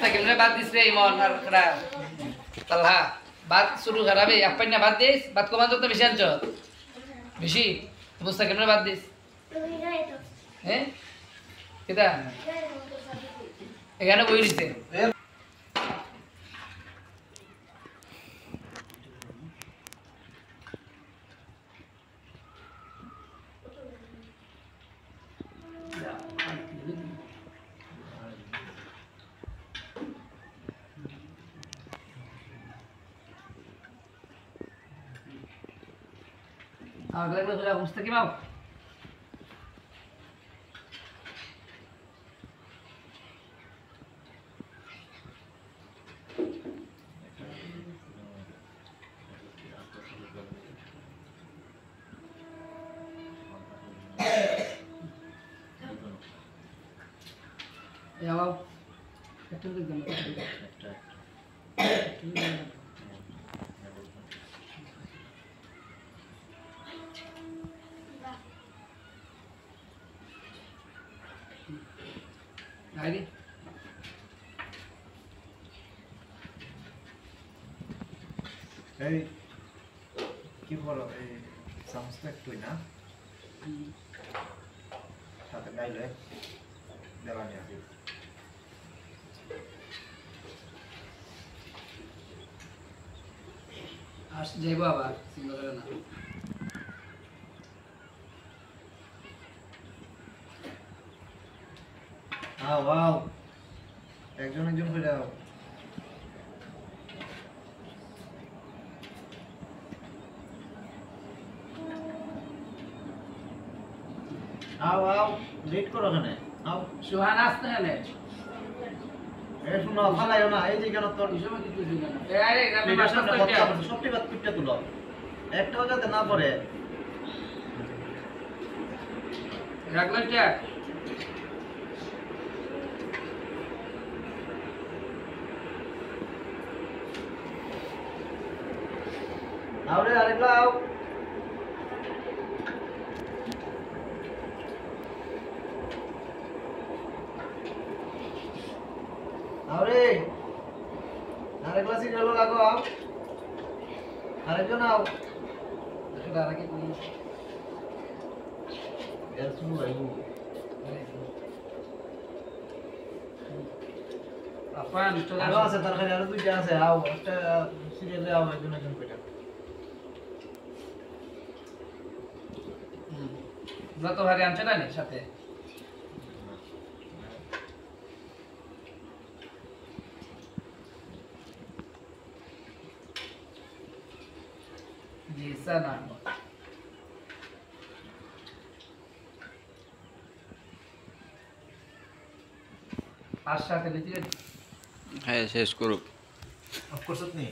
মুস্তাকিম রে বাদ দিস রে ইমন আর খরা তালহা বাদ শুরু করাবে আপনি না বাদ দিস বাদ কমান যত বেশি আনছ বেশি মুস্তাকিম রে বাদ দিস হ্যাঁ কেটা এখানে বই দিছে আগলে বলে মুস্তাকিম আও याव একটু দেখুন আইডি এই কি বলো এই সমস্ত একটু না সাথে গাইলে দেওয়ানি আছে আস যাইবো আবার সিঙ্গল না ওয়াও একজন একজন করে দাও আও লেট করো কেনে আও সুহান আসতে হলে এ শুনো ফালাইও না এই যে কেন তোর হিসাবে কিছু দিন না এ আরে গ্রামে প্লেটের মাস্টার সামনে তো কথা বলছি সবটি বাদ পিটটা তুলো একটাও যাতে না পড়ে রাখলাম क्या আরে আরেকলা আও আরে আরেকলা সিরিয়াল লাগো আও আরেকজন আও এটা রাখি তুমি এর শুরু হইবো আপান চলে আরো আছে তরকারি আরো দুইটা আছে আও একটা সিরিয়ালে আও একজন একজন করে যত ভারী আনছে না সাথে জি সানা আর সাথে লিখে হ্যাঁ শেষ করুক অফ কোর্স নেই